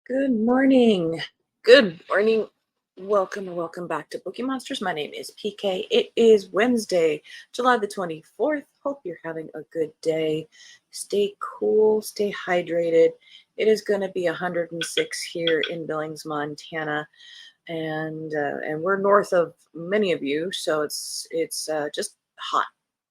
Good morning. Good morning. Welcome and welcome back to Bookeemonsters. My name is PK. It is Wednesday, July the 24th. Hope you're having a good day. Stay cool, stay hydrated. It is going to be 106 here in Billings, Montana, and we're north of many of you, so it's just hot.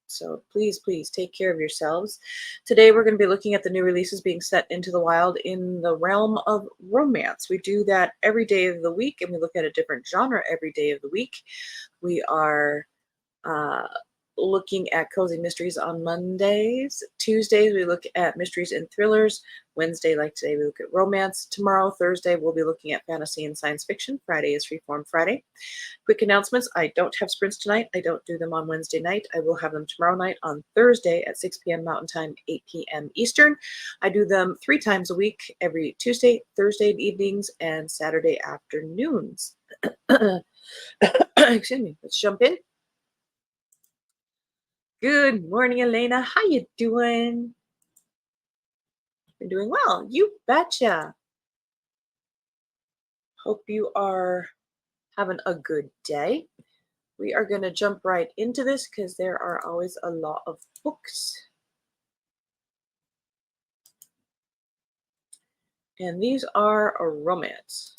So please take care of yourselves. Today we're going to be looking at the new releases being set into the wild in the realm of romance. We do that every day of the week, and we look at a different genre every day of the week. We are uh, looking at cozy mysteries on Mondays. Tuesdays, we look at mysteries and thrillers. Wednesday, like today, we look at romance. Tomorrow, Thursday, we'll be looking at fantasy and science fiction. Friday is Freeform Friday. Quick announcements. I don't have sprints tonight. I don't do them on Wednesday night. I will have them tomorrow night on Thursday at 6 p.m. Mountain Time, 8 p.m. Eastern. I do them 3 times a week, every Tuesday, Thursday evenings, and Saturday afternoons. Excuse me. Let's jump in. Good morning, Elena. How you doing? Been doing well. You betcha. Hope you are having a good day. We are going to jump right into this because there are always a lot of books. And these are a romance.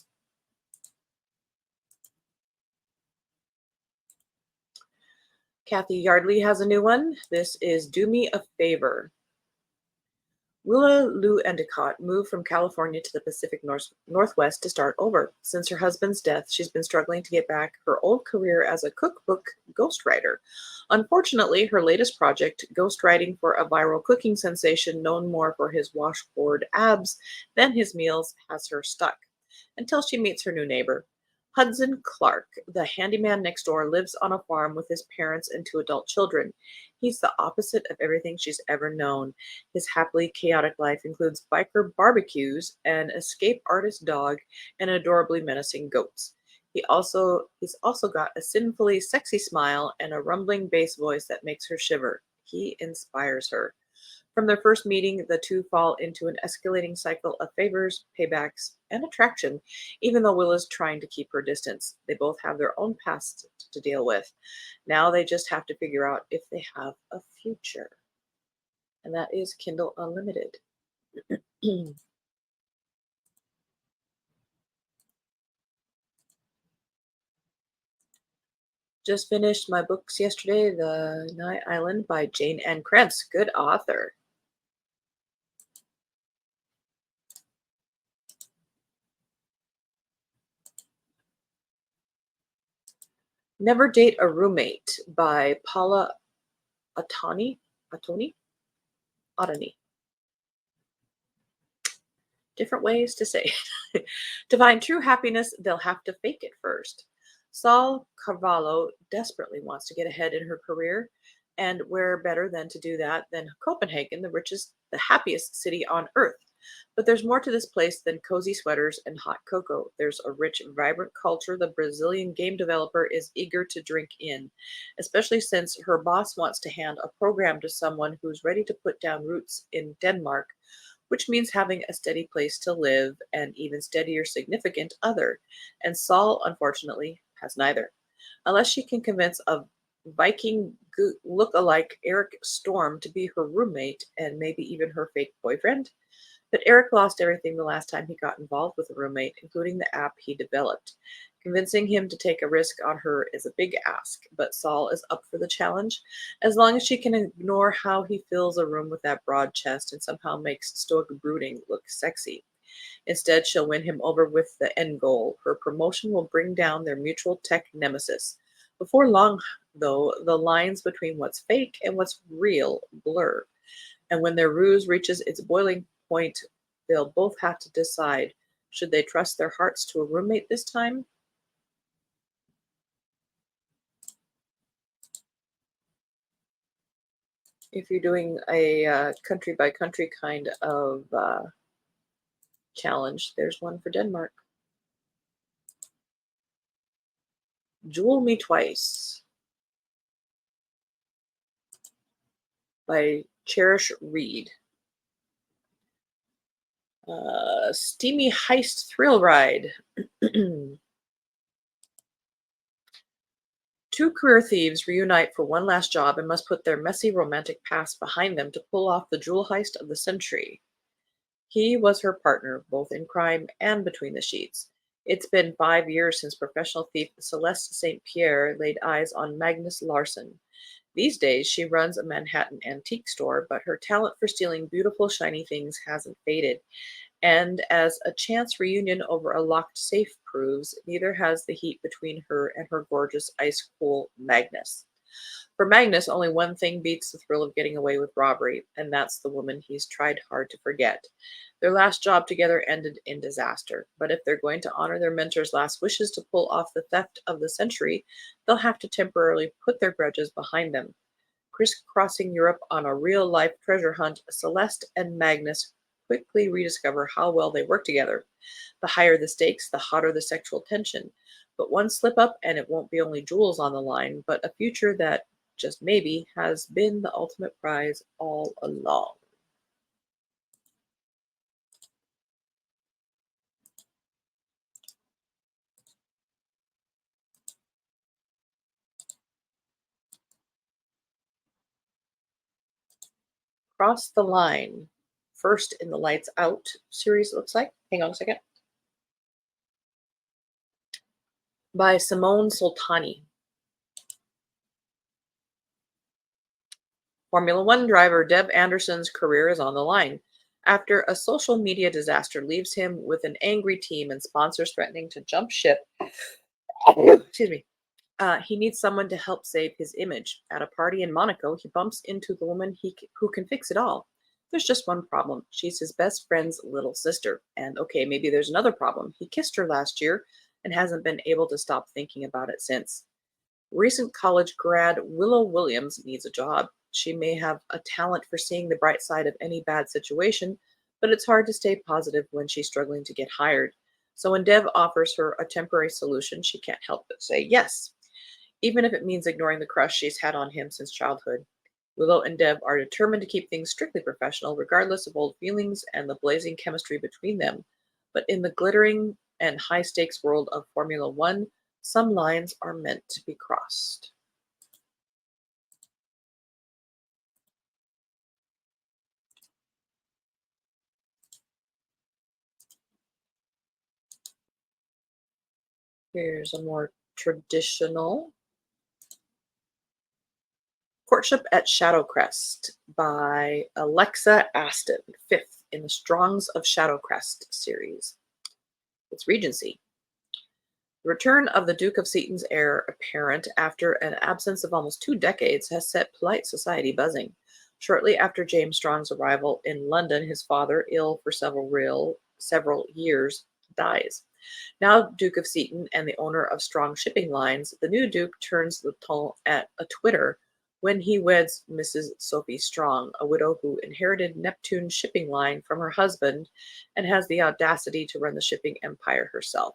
Kathy Yardley has a new one. This is Do Me a Favor. Willa Lou Endicott moved from California to the Pacific Northwest to start over. Since her husband's death, she's been struggling to get back her old career as a cookbook ghostwriter. Unfortunately, her latest project, ghostwriting for a viral cooking sensation known more for his washboard abs than his meals, has her stuck. Until she meets her new neighbor. Hudson Clark, the handyman next door, lives on a farm with his parents and 2 adult children. He's the opposite of everything she's ever known. His happily chaotic life includes biker barbecues, an escape artist dog, and adorably menacing goats. He's also got a sinfully sexy smile and a rumbling bass voice that makes her shiver. He inspires her. From their first meeting, the two fall into an escalating cycle of favors, paybacks, and attraction, even though Will is trying to keep her distance. They both have their own past to deal with. Now they just have to figure out if they have a future. And that is Kindle Unlimited. Just finished my books yesterday, The Night Island by Jane Ann Krentz. Good author. Never Date a Roommate by Paula Ottoni. Ottoni. Different ways to say it. To find true happiness, they'll have to fake it first. Saul Carvalho desperately wants to get ahead in her career, and where better than to do that than Copenhagen, the happiest city on earth. But there's more to this place than cozy sweaters and hot cocoa. There's a rich, vibrant culture the Brazilian game developer is eager to drink in, especially since her boss wants to hand a program to someone who's ready to put down roots in Denmark, which means having a steady place to live and even steadier significant other. And Saul, unfortunately, has neither. Unless she can convince a Viking look-alike Eric Storm to be her roommate and maybe even her fake boyfriend. But Eric lost everything the last time he got involved with a roommate, including the app he developed. Convincing him to take a risk on her is a big ask, but Saul is up for the challenge, as long as she can ignore how he fills a room with that broad chest and somehow makes stoic brooding look sexy. Instead, she'll win him over with the end goal. Her promotion will bring down their mutual tech nemesis. Before long, though, the lines between what's fake and what's real blur. And when their ruse reaches its boiling point, they'll both have to decide, should they trust their hearts to a roommate this time? If you're doing a country by country kind of challenge, there's one for Denmark. Jewel Me Twice by Cherish Reed. Steamy heist thrill ride. Two career thieves reunite for one last job and must put their messy romantic past behind them to pull off the jewel heist of the century. He was her partner, both in crime and between the sheets. It's been 5 years since professional thief Celeste St. Pierre laid eyes on Magnus Larson. These days, she runs a Manhattan antique store, but her talent for stealing beautiful, shiny things hasn't faded. And as a chance reunion over a locked safe proves, neither has the heat between her and her gorgeous ice cool Magnus. For Magnus, only one thing beats the thrill of getting away with robbery, and that's the woman he's tried hard to forget. Their last job together ended in disaster, but if they're going to honor their mentor's last wishes to pull off the theft of the century, they'll have to temporarily put their grudges behind them. Crisscrossing Europe on a real life treasure hunt, Celeste and Magnus quickly rediscover how well they work together. The higher the stakes, the hotter the sexual tension. But one slip up, and it won't be only jewels on the line, but a future that, just maybe, has been the ultimate prize all along. Cross the Line. First in the Lights Out series, it looks like. Hang on a second. By Simone Soltani. Formula One driver Deb Anderson's career is on the line after a social media disaster leaves him with an angry team and sponsors threatening to jump ship. Excuse me. He needs someone to help save his image. At a party in Monaco, he bumps into the woman who can fix it all. There's just one problem. She's his best friend's little sister. And okay, maybe there's another problem. He kissed her last year and hasn't been able to stop thinking about it since. Recent college grad Willow Williams needs a job. She may have a talent for seeing the bright side of any bad situation, but it's hard to stay positive when she's struggling to get hired. So when Dev offers her a temporary solution, she can't help but say yes, even if it means ignoring the crush she's had on him since childhood. Willow and Dev are determined to keep things strictly professional, regardless of old feelings and the blazing chemistry between them. But in the glittering and high stakes world of Formula One, some lines are meant to be crossed. Here's a more traditional Courtship at Shadowcrest by Alexa Aston, fifth in the Strongs of Shadowcrest series. It's Regency. The return of the Duke of Seaton's heir apparent after an absence of almost 2 decades has set polite society buzzing. Shortly after James Strong's arrival in London, his father, ill for several years, dies. Now Duke of Seaton and the owner of Strong Shipping Lines, the new Duke turns the ton at a Twitter when he weds Mrs. Sophie Strong, a widow who inherited Neptune Shipping Line from her husband and has the audacity to run the shipping empire herself.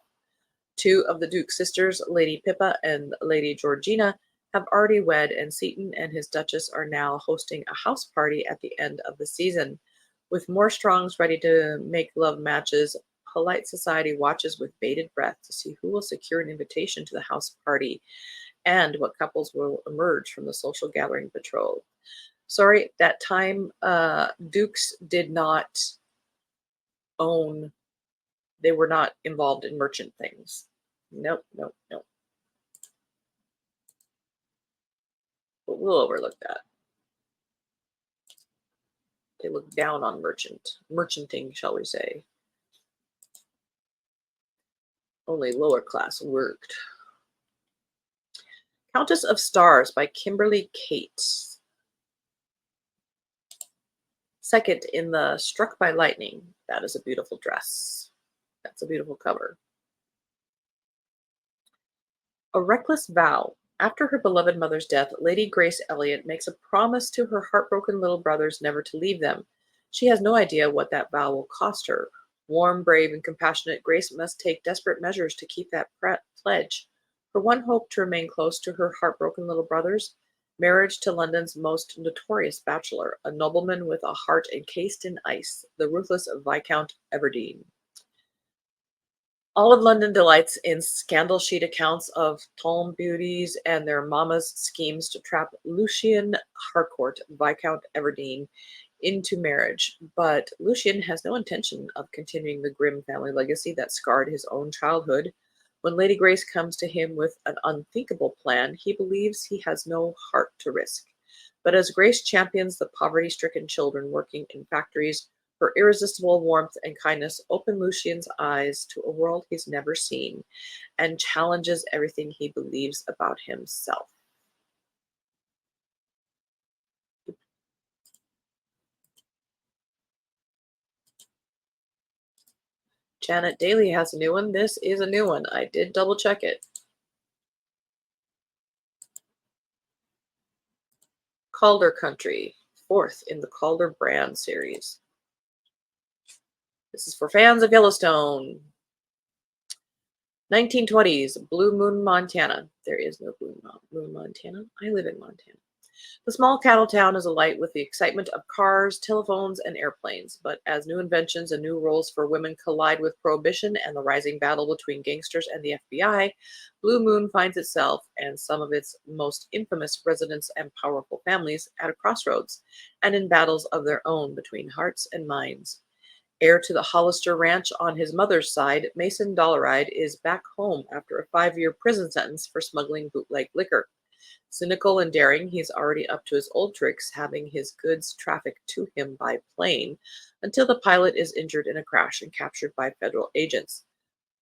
Two of the Duke's sisters, Lady Pippa and Lady Georgina, have already wed, and Seaton and his Duchess are now hosting a house party at the end of the season. With more Strongs ready to make love matches, polite society watches with bated breath to see who will secure an invitation to the house party and what couples will emerge from the social gathering betrothed. Sorry, that time Dukes did not own, they were not involved in merchant things. Nope, nope, nope. But we'll overlook that. They look down on merchanting, shall we say. Only lower class worked. Countess of Stars by Kimberly Cates. Second in the Struck by Lightning. That is a beautiful dress. That's a beautiful cover. A Reckless Vow. After her beloved mother's death, Lady Grace Elliot makes a promise to her heartbroken little brothers never to leave them. She has no idea what that vow will cost her. Warm, brave, and compassionate, Grace must take desperate measures to keep that pledge. Her one hope to remain close to her heartbroken little brothers, Marriage to London's most notorious bachelor, a nobleman with a heart encased in ice, the ruthless Viscount Everdeen. All of London delights in scandal sheet accounts of tomb beauties and their mammas' schemes to trap Lucian Harcourt, Viscount Everdeen, into marriage. But Lucian has no intention of continuing the grim family legacy that scarred his own childhood. When Lady Grace comes to him with an unthinkable plan, he believes he has no heart to risk. But as Grace champions the poverty stricken children working in factories, her irresistible warmth and kindness open Lucian's eyes to a world he's never seen and challenges everything he believes about himself. Janet Daly has a new one. This is a new one. I did double check it. Calder Country, fourth in the Calder brand series. This is for fans of Yellowstone. 1920s, Blue Moon, Montana. There is no Blue Moon, Montana. I live in Montana. The small cattle town is alight with the excitement of cars, telephones, and airplanes. But as new inventions and new roles for women collide with prohibition and the rising battle between gangsters and the FBI, Blue Moon finds itself and some of its most infamous residents and powerful families at a crossroads and in battles of their own between hearts and minds. Heir to the Hollister Ranch on his mother's side, Mason Dollaride is back home after a 5-year prison sentence for smuggling bootleg liquor. Cynical and daring, he's already up to his old tricks, having his goods trafficked to him by plane until the pilot is injured in a crash and captured by federal agents.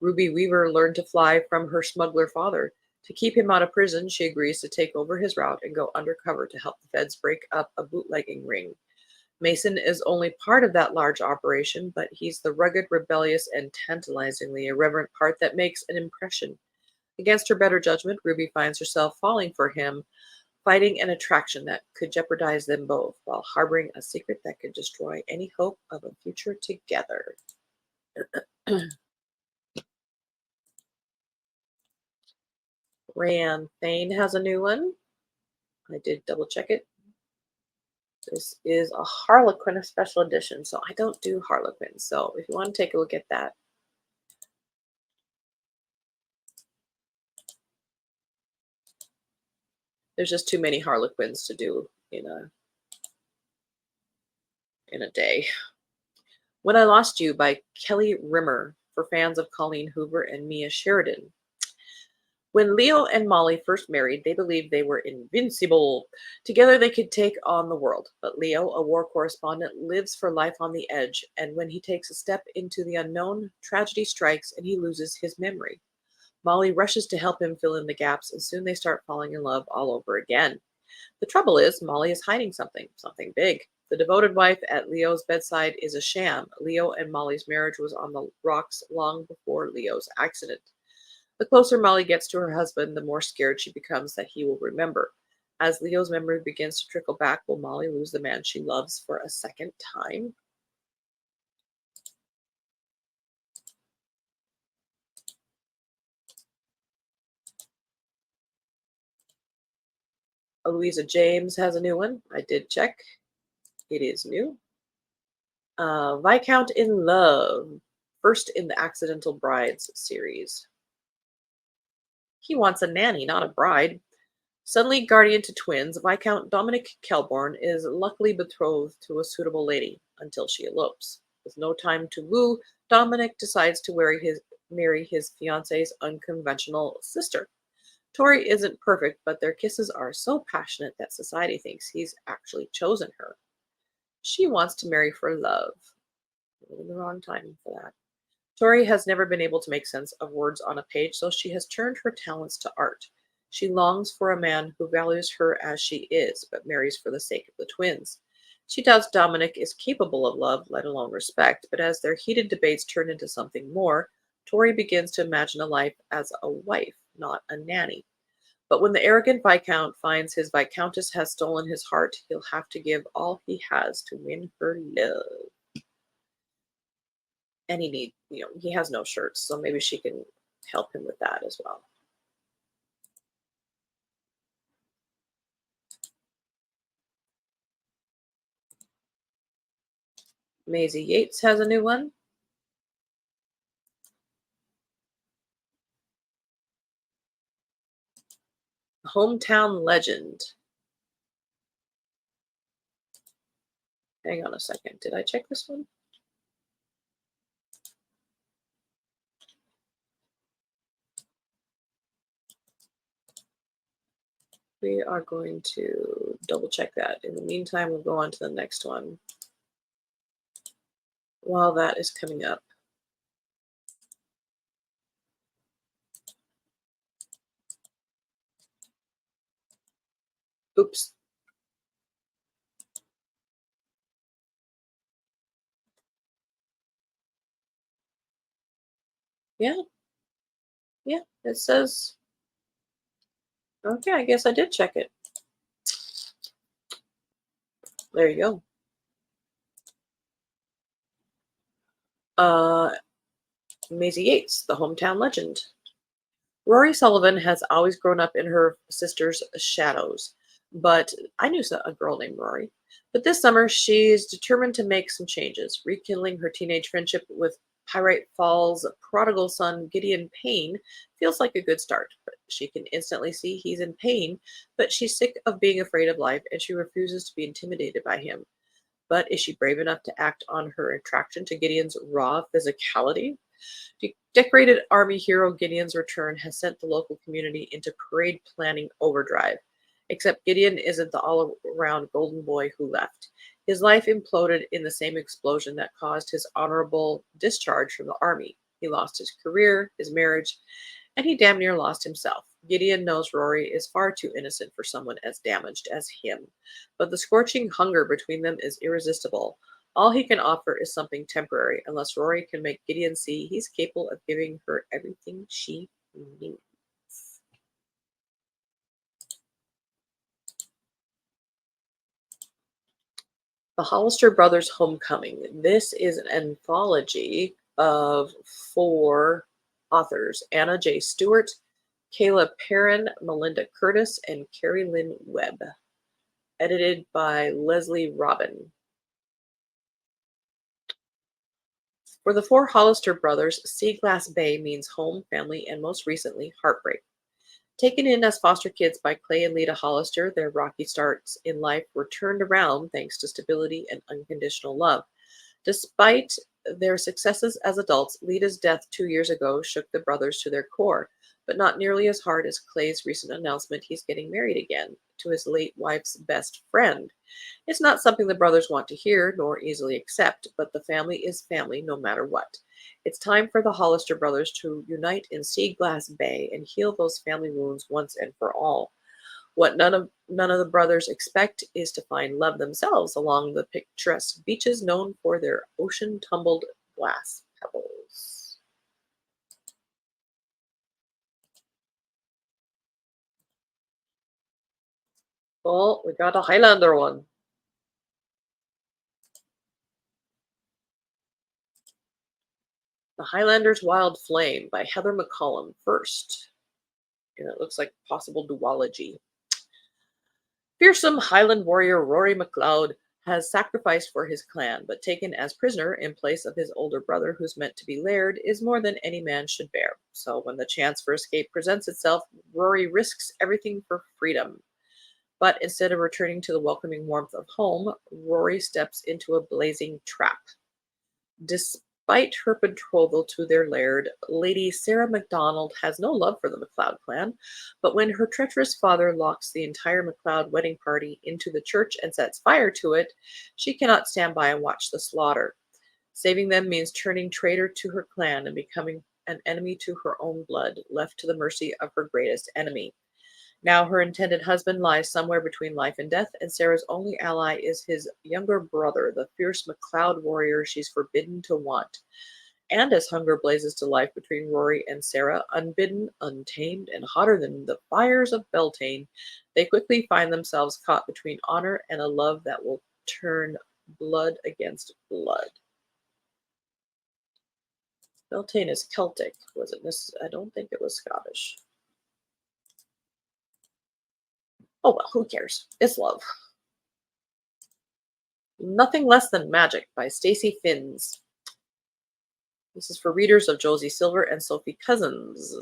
Ruby Weaver learned to fly from her smuggler father. To keep him out of prison, she agrees to take over his route and go undercover to help the feds break up a bootlegging ring. Mason is only part of that large operation, but he's the rugged, rebellious, and tantalizingly irreverent part that makes an impression. Against her better judgment, Ruby finds herself falling for him, fighting an attraction that could jeopardize them both, while harboring a secret that could destroy any hope of a future together. Rayanne Thane has a new one. I did double check it. This is a Harlequin special edition, so I don't do Harlequins. So if you want to take a look at that, there's just too many Harlequins to do in a day. When I Lost You by Kelly Rimmer for fans of Colleen Hoover and Mia Sheridan. When Leo and Molly first married, they believed they were invincible. Together they could take on the world. But Leo, a war correspondent, lives for life on the edge, and when he takes a step into the unknown, tragedy strikes and he loses his memory. Molly rushes to help him fill in the gaps, and soon they start falling in love all over again. The trouble is, Molly is hiding something big. The devoted wife at Leo's bedside is a sham. Leo and Molly's marriage was on the rocks long before Leo's accident. The closer Molly gets to her husband, the more scared she becomes that he will remember. As Leo's memory begins to trickle back, will Molly lose the man she loves for a second time? Louisa James has a new one. I did check. It is new. Viscount in Love, first in the Accidental Brides series. He wants a nanny, not a bride. Suddenly guardian to twins, Viscount Dominic Kelborn is luckily betrothed to a suitable lady until she elopes. With no time to woo, Dominic decides to marry his fiance's unconventional sister. Tori isn't perfect, but their kisses are so passionate that society thinks he's actually chosen her. She wants to marry for love. In the wrong time for that. Tori has never been able to make sense of words on a page, so she has turned her talents to art. She longs for a man who values her as she is, but marries for the sake of the twins. She doubts Dominic is capable of love, let alone respect, but as their heated debates turn into something more, Tori begins to imagine a life as a wife, not a nanny. But when the arrogant Viscount finds his Viscountess has stolen his heart, he'll have to give all he has to win her love. And he has no shirts, so maybe she can help him with that as well. Maisie Yates has a new one. Hometown Legend. Hang on a second. Did I check this one? We are going to double check that. In the meantime, we'll go on to the next one while that is coming up. Oops. Yeah, yeah. It says, okay, I guess I did check it. There you go. Uh, Maisie Yates, the hometown legend. Rory Sullivan has always grown up in her sister's shadows, but I knew a girl named Rory. But this summer, she's determined to make some changes, rekindling her teenage friendship with Pyrite Falls' prodigal son Gideon Payne feels like a good start. But she can instantly see he's in pain, but she's sick of being afraid of life and she refuses to be intimidated by him. But is she brave enough to act on her attraction to Gideon's raw physicality? Decorated Army hero Gideon's return has sent the local community into parade planning overdrive. Except Gideon isn't the all around golden boy who left. His life imploded in the same explosion that caused his honorable discharge from the Army. He lost his career, his marriage, and he damn near lost himself. Gideon knows Rory is far too innocent for someone as damaged as him, but the scorching hunger between them is irresistible. All he can offer is something temporary, unless Rory can make Gideon see he's capable of giving her everything she needs. The Hollister Brothers Homecoming. This is an anthology of four authors: Anna J. Stewart, Kayla Perrin, Melinda Curtis, and Carrie Lynn Webb. Edited by Leslie Robin. For the four Hollister brothers, Sea Glass Bay means home, family, and most recently, heartbreak. Taken in as foster kids by Clay and Lita Hollister, their rocky starts in life were turned around thanks to stability and unconditional love. Despite their successes as adults, Lita's death 2 years ago shook the brothers to their core, but not nearly as hard as Clay's recent announcement he's getting married again to his late wife's best friend. It's not something the brothers want to hear nor easily accept, but the family is family no matter what. It's time for the Hollister brothers to unite in Sea Glass Bay and heal those family wounds once and for all. What none of the brothers expect is to find love themselves along the picturesque beaches known for their ocean tumbled glass pebbles. Oh, we got a Highlander one. The Highlander's Wild Flame by Heather McCollum first. And it looks like possible duology. Fearsome Highland warrior Rory MacLeod has sacrificed for his clan, but taken as prisoner in place of his older brother, who's meant to be laird, is more than any man should bear. So when the chance for escape presents itself, Rory risks everything for freedom. But instead of returning to the welcoming warmth of home, Rory steps into a blazing trap. Despite her betrothal to their laird, Lady Sarah MacDonald has no love for the MacLeod clan, but when her treacherous father locks the entire MacLeod wedding party into the church and sets fire to it, she cannot stand by and watch the slaughter. Saving them means turning traitor to her clan and becoming an enemy to her own blood, left to the mercy of her greatest enemy. Now her intended husband lies somewhere between life and death, and Sarah's only ally is his younger brother, the fierce MacLeod warrior she's forbidden to want. And as hunger blazes to life between Rory and Sarah, unbidden, untamed, and hotter than the fires of Beltane, they quickly find themselves caught between honor and a love that will turn blood against blood. Beltane is Celtic, was it? I don't think it was Scottish. Oh well, who cares? It's love. Nothing Less Than Magic by Stacey Finns. This is for readers of Josie Silver and Sophie Cousins.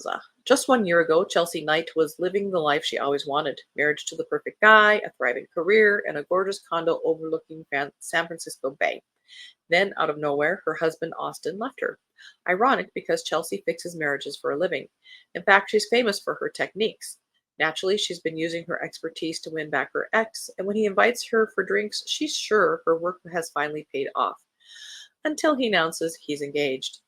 Just 1 year ago, Chelsea Knight was living the life she always wanted: marriage to the perfect guy, a thriving career, and a gorgeous condo overlooking San Francisco Bay. Then, out of nowhere, her husband Austin left her. Ironic, because Chelsea fixes marriages for a living. In fact, she's famous for her techniques. Naturally, she's been using her expertise to win back her ex, and when he invites her for drinks, she's sure her work has finally paid off. Until he announces he's engaged.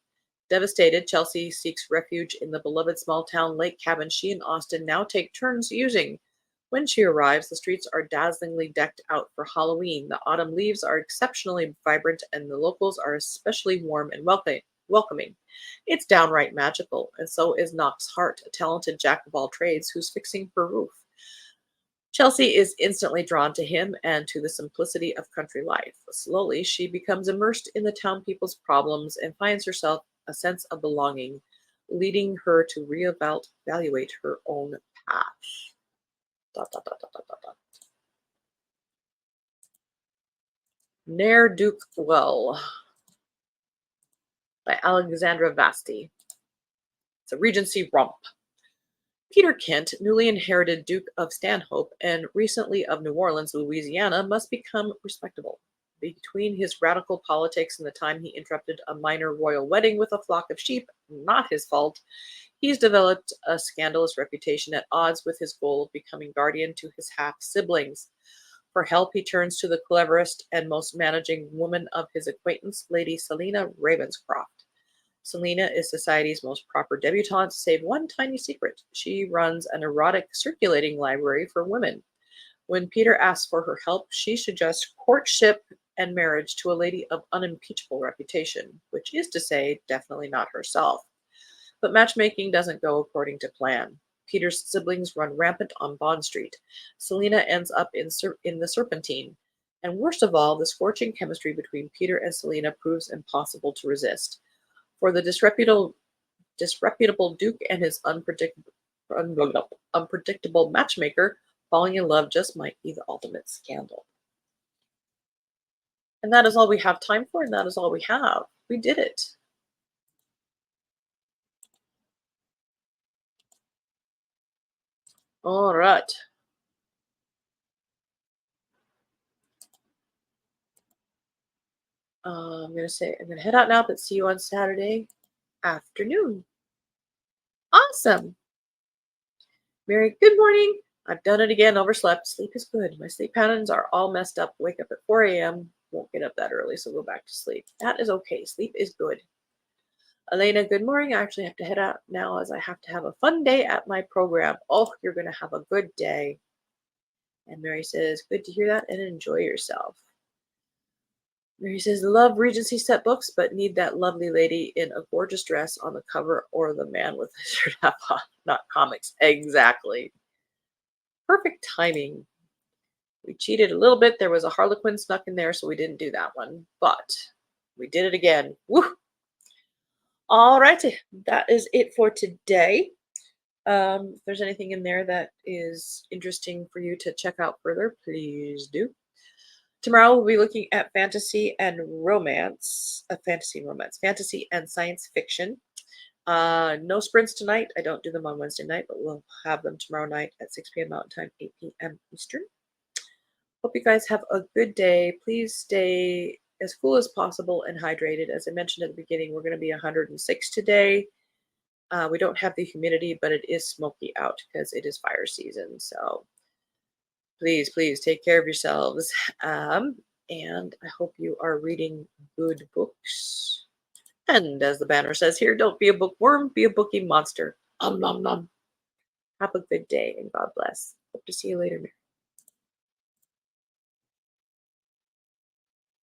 Devastated, Chelsea seeks refuge in the beloved small town lake cabin she and Austin now take turns using. When she arrives, the streets are dazzlingly decked out for Halloween. The autumn leaves are exceptionally vibrant, and the locals are especially warm and welcoming. It's downright magical, and so is Knox Hart, a talented jack of all trades who's fixing her roof. Chelsea is instantly drawn to him and to the simplicity of country life. Slowly, she becomes immersed in the town people's problems and finds herself a sense of belonging, leading her to reevaluate her own path. Dot, dot, dot, dot, dot, dot, dot. Ne'er Duke Well by Alexandra Vasti. It's a Regency romp. Peter Kent, newly inherited Duke of Stanhope and recently of New Orleans, Louisiana, must become respectable. Between his radical politics and the time he interrupted a minor royal wedding with a flock of sheep, not his fault, he's developed a scandalous reputation at odds with his goal of becoming guardian to his half-siblings. For help, he turns to the cleverest and most managing woman of his acquaintance, Lady Selina Ravenscroft. Selina is society's most proper debutante, save one tiny secret. She runs an erotic circulating library for women. When Peter asks for her help, she suggests courtship and marriage to a lady of unimpeachable reputation, which is to say, definitely not herself. But matchmaking doesn't go according to plan. Peter's siblings run rampant on Bond Street. Selina ends up in the Serpentine. And worst of all, the scorching chemistry between Peter and Selina proves impossible to resist. For the disreputable Duke and his unpredictable matchmaker, falling in love just might be the ultimate scandal. And that is all we have time for, and that is all we have. We did it. All right. I'm going to head out now, but see you on Saturday afternoon. Awesome. Mary, good morning. I've done it again, overslept. Sleep is good. My sleep patterns are all messed up. Wake up at 4 a.m. Won't get up that early, so go back to sleep. That is okay. Sleep is good. Elena, good morning. I actually have to head out now as I have to have a fun day at my program. Oh, you're going to have a good day. And Mary says, good to hear that and enjoy yourself. Mary says, love Regency set books, but need that lovely lady in a gorgeous dress on the cover or the man with his shirt half off, not comics. Exactly. Perfect timing. We cheated a little bit. There was a Harlequin snuck in there, so we didn't do that one. But we did it again. Woo! All righty. That is it for today. If there's anything in there that is interesting for you to check out further, please do. Tomorrow we'll be looking at fantasy and romance, fantasy and science fiction. No sprints tonight. I don't do them on Wednesday night, but we'll have them tomorrow night at 6 p.m. Mountain Time, 8 p.m. Eastern. Hope you guys have a good day. Please stay as cool as possible and hydrated. As I mentioned at the beginning, we're going to be 106 today. We don't have the humidity, but it is smoky out because it is fire season. So please, please take care of yourselves. And I hope you are reading good books. And as the banner says here, don't be a bookworm, be a bookie monster. Nom nom. Have a good day and God bless. Hope to see you later.